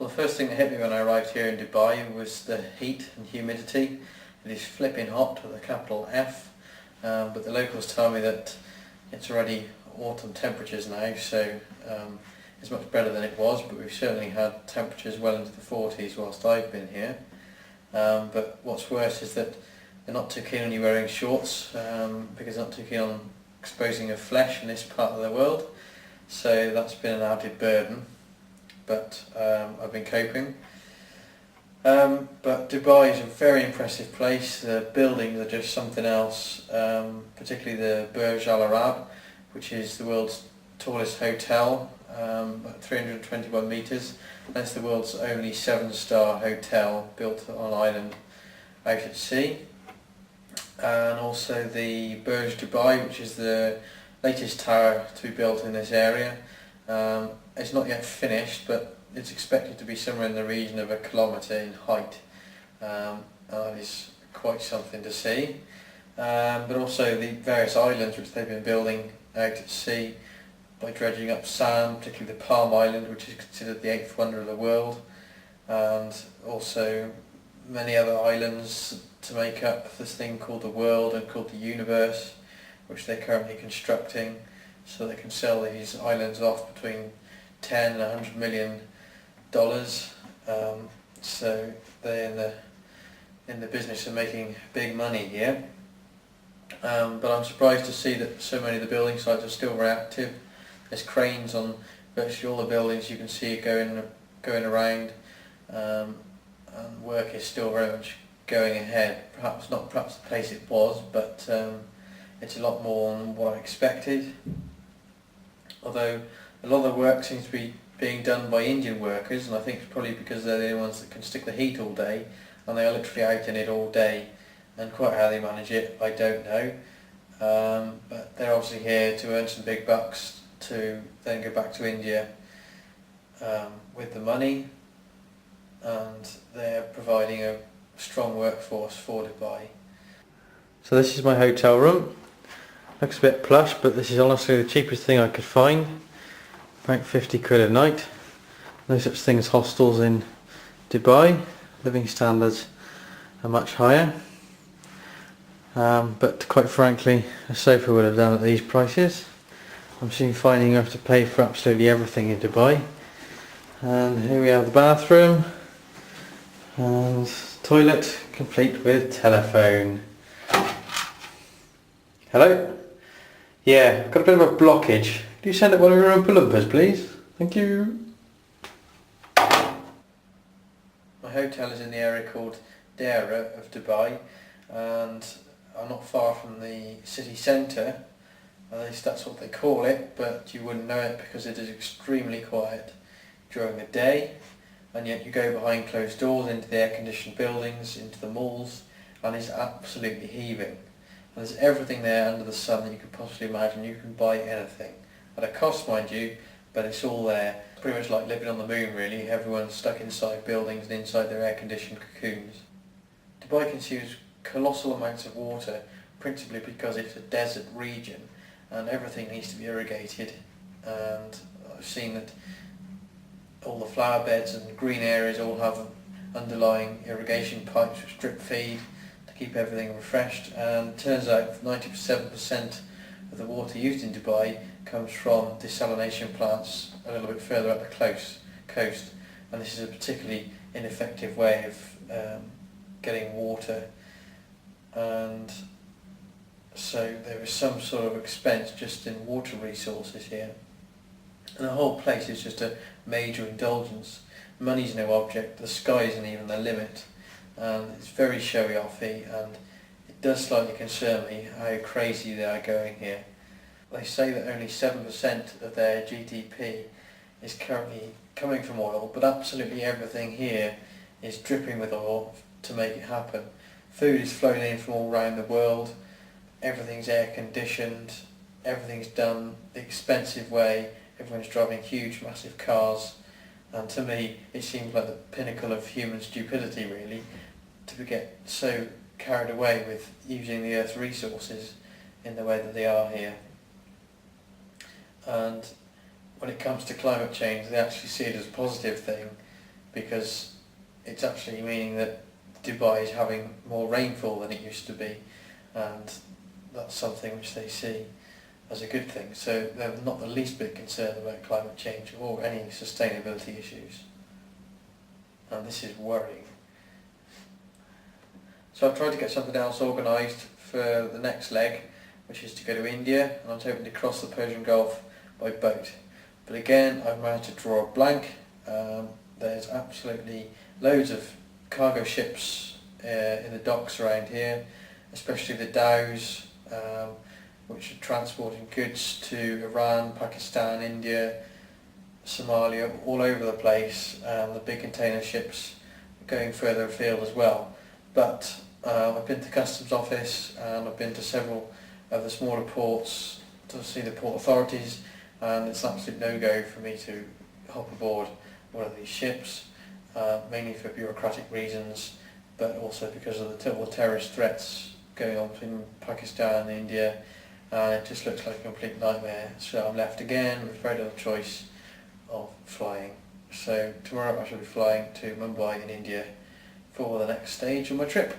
Well, the first thing that hit me when I arrived here in Dubai was the heat and humidity. It is flipping hot with a capital F, but the locals tell me that it's already autumn temperatures now, so it's much better than it was, but we've certainly had temperatures well into the 40s whilst I've been here. But what's worse is that they're not too keen on you wearing shorts, because they're not too keen on exposing your flesh in this part of the world, so that's been an added burden. But I've been coping. But Dubai is a very impressive place. The buildings are just something else, particularly the Burj Al Arab, which is the world's tallest hotel, at 321 metres. That's the world's only 7-star hotel built on an island out at sea. And also the Burj Dubai, which is the latest tower to be built in this area. It's not yet finished, but it's expected to be somewhere in the region of 1 kilometre in height. That is quite something to see. But also the various islands which they've been building out at sea by dredging up sand, particularly the Palm Island, which is considered the 8th wonder of the world, and also many other islands to make up this thing called the world and called the universe, which they're currently constructing, so they can sell these islands off between $10 and $100 million. So they're in the business of making big money here. But I'm surprised to see that so many of the building sites are still very active. There's cranes on virtually all the buildings. You can see it going around, and work is still very much going ahead. Perhaps not the pace it was, but it's a lot more than what I expected. Although a lot of the work seems to be being done by Indian workers, and I think it's probably because they're the only ones that can stick the heat all day, and they are literally out in it all day, and quite how they manage it I don't know, but they're obviously here to earn some big bucks to then go back to India with the money, and they're providing a strong workforce for Dubai. So this is my hotel room. Looks a bit plush, but this is honestly the cheapest thing I could find. About 50 quid a night. No such thing as hostels in Dubai. Living standards are much higher. But quite frankly, a sofa would have done at these prices. I'm soon finding you have to pay for absolutely everything in Dubai. And here we have the bathroom and toilet complete with telephone. Hello? Yeah, I've got a bit of a blockage. Could you send it one of your own Oompa please? Thank you. My hotel is in the area called Dera of Dubai, and I'm not far from the city centre. At least that's what they call it, but you wouldn't know it because it is extremely quiet during the day, and yet you go behind closed doors into the air-conditioned buildings, into the malls, and it's absolutely heaving. And there's everything there under the sun that you could possibly imagine. You can buy anything. At a cost, mind you, but it's all there. It's pretty much like living on the moon, really. Everyone's stuck inside buildings and inside their air-conditioned cocoons. Dubai consumes colossal amounts of water, principally because it's a desert region and everything needs to be irrigated. And I've seen that all the flower beds and green areas all have underlying irrigation pipes which drip feed to keep everything refreshed. And it turns out 97% of the water used in Dubai comes from desalination plants a little bit further up the coast, and this is a particularly ineffective way of getting water, and so there is some sort of expense just in water resources here, and the whole place is just a major indulgence. Money's no object, the sky isn't even the limit, and it's very showy-offy, and it does slightly concern me how crazy they are going here. They say that only 7% of their GDP is currently coming from oil, but absolutely everything here is dripping with oil to make it happen. Food is flowing in from all around the world, everything's air conditioned, everything's done the expensive way, everyone's driving huge massive cars, and to me it seems like the pinnacle of human stupidity, really, to get so carried away with using the earth's resources in the way that they are here. And when it comes to climate change, they actually see it as a positive thing, because it's actually meaning that Dubai is having more rainfall than it used to be, and that's something which they see as a good thing. So they're not the least bit concerned about climate change or any sustainability issues, and this is worrying. So I've tried to get something else organised for the next leg, which is to go to India, and I was hoping to cross the Persian Gulf by boat. But again, I've managed to draw a blank. There's absolutely loads of cargo ships in the docks around here, especially the dhows, which are transporting goods to Iran, Pakistan, India, Somalia, all over the place, and the big container ships going further afield as well. But I've been to the customs office, and I've been to several of the smaller ports to see the port authorities, and it's an absolute no-go for me to hop aboard one of these ships, mainly for bureaucratic reasons, but also because of the terrorist threats going on between Pakistan and India. It just looks like a complete nightmare, so I'm left again with very little choice of flying. So tomorrow I shall be flying to Mumbai in India for the next stage of my trip.